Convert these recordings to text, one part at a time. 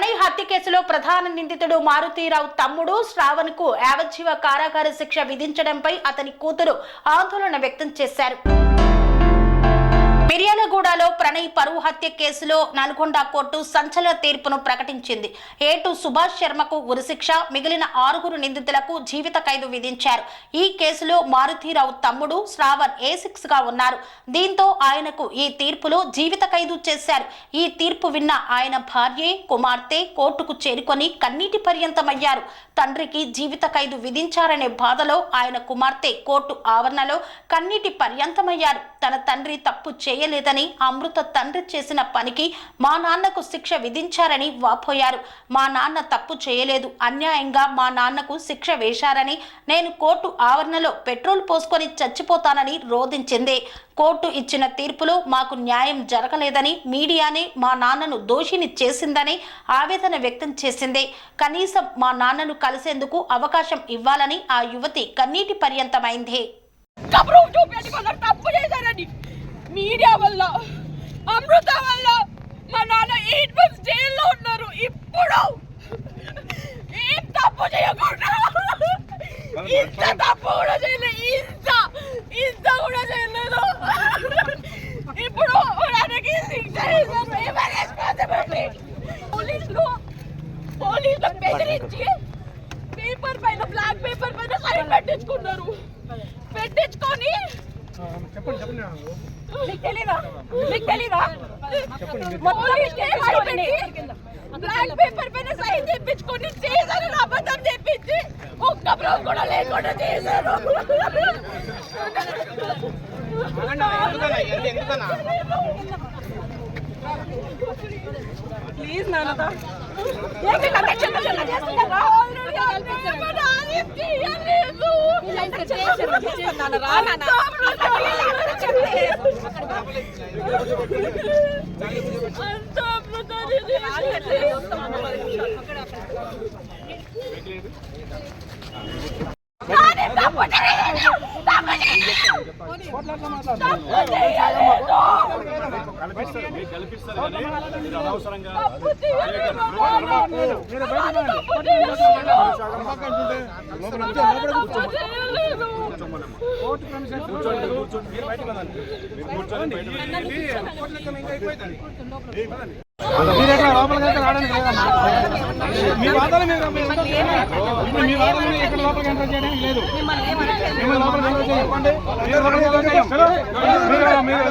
ప్రణయ్ హత్య కేసులో ప్రధాన నిందితుడు మారుతీరావు తమ్ముడు శ్రావణ్ కు యావజ్జీవ కారాగార శిక్ష విధించడంపై అతని కూతురు ఆందోళన వ్యక్తం చేశారు. మిర్యాలగూడలో ప్రణయ్ పరువు హత్య కేసులో నల్గొండ కోర్టు సంచలన తీర్పును ప్రకటించింది. ఏటు సుభాష్ శర్మకు ఉరిశిక్ష, మిగిలిన 6 నిందితులకు జీవిత ఖైదు విధించారు. ఈ కేసులో మారుతీరావు తమ్ముడు శ్రావణ్ A6 గా ఉన్నారు. దీంతో ఆయనకు ఈ తీర్పులో జీవిత ఖైదు చేశారు. ఈ తీర్పు విన్న ఆయన భార్య, కుమార్తె కోర్టుకు చేరుకొని కన్నీటి పర్యంతమయ్యారు. తండ్రికి జీవిత ఖైదు విధించారనే బాధలో ఆయన కుమార్తె కోర్టు ఆవరణలో కన్నీటి పర్యంతమయ్యారు. తన తండ్రి తప్పు చేయలేదని, అమృత తండ్రి చేసిన పనికి మా నాన్నకు శిక్ష విధించారని వాపోయారు. మా నాన్న తప్పు చేయలేదు, అన్యాయంగా మా నాన్నకు శిక్ష వేశారని, నేను కోర్టు ఆవరణలో పెట్రోల్ పోసుకొని చచ్చిపోతానని రోధించింది. కోర్టు ఇచ్చిన తీర్పులో మాకు న్యాయం జరగలేదని, మీడియానే మా నాన్నను దోషిని చేసిందని ఆవేదన వ్యక్తం చేసింది. కనీసం మా నాన్నను కలిసేందుకు అవకాశం ఇవ్వాలని ఆ యువతి కన్నీటి పర్యంతమైంది. మీడియా వల్ల, అమృత వల్ల మా నాన్న 8 months జైల్లో ఉన్నారు. ఇప్పుడు ఏం తప్పు చేయకుండా ఇంత తప్పు కూడా చేయలేదు, ఇంత కూడా చేయలేదు. ఇప్పుడు ఆయనకి శిక్ష పోలీసులు బెదిరించి పేపర్ పైన, బ్లాక్ పేపర్ పైన సైన్ పెట్టించుకున్నారు. పెట్టించుకొని బ్లాక్ పేపర్ పైన సైన్ తెప్పించుకొని చేశారు. అబద్ధం తెప్పించి ఒక్క బ్రోక్ కూడా లేకుండా చేశారు. ప్లీజ్ నాన్న మీ వాదన మీ వాదన ఇక్కడ లోపలికి ఎంటర్ చేయడానికి లేదు. మిమ్మల్ని లోపలికి ఎంటర్ చేయకండి. మీరు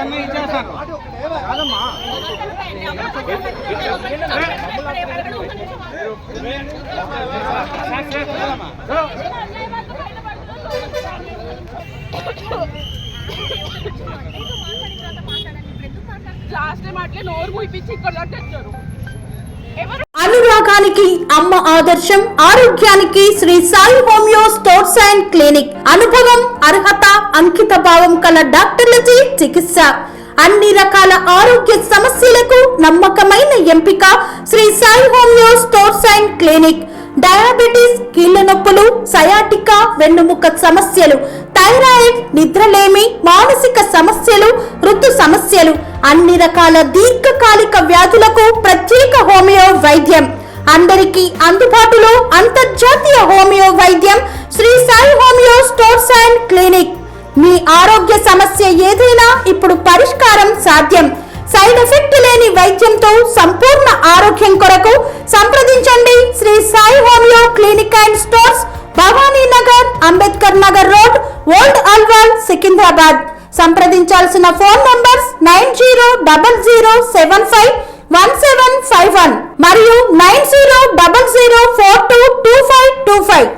అన్ని ఇచ్చేస్తారు కాదమ్మా. అనురాగానికి అమ్మ ఆదర్శం, ఆరోగ్యానికి Shri Sai homeo stores and clinic. అనుభవం, అర్హత, అంకిత భావం కల డాక్టర్లచే చికిత్స. అన్ని రకాల ఆరోగ్య సమస్యలకు నమ్మకమైన ఎంపిక Shri Sai homeo stores and clinic. Diabetes, కీళ్ల నొప్పులు, సయాటికా, వెన్నుముక సమస్యలు, థైరాయిడ్, నిద్రలేమి, మానసిక సమస్యలు, ఋతు సమస్యలు, అన్ని రకాల దీర్ఘకాలిక వ్యాధులకు ప్రత్యేక హోమియో వైద్యం. అందరికీ అందుబాటులో అంతర్జాతీయ హోమియో వైద్యం Sri Sai homeo stores and clinic. మీ ఆరోగ్య సమస్య ఏదైనా ఇప్పుడు పరిష్కారం సాధ్యం. సైడ్ ఎఫెక్ట్ లేని వైద్యంతో సంపూర్ణ ఆరోగ్యం కొరకు సంప్రదించండి Shri Sai homeo clinic and stores, Bhavani Nagar, Ambedkar Nagar road, old Alwal, Secunderabad. సంప్రదించాల్సిన ఫోన్ నంబర్స్ 9000751751 మరియు 9000422525.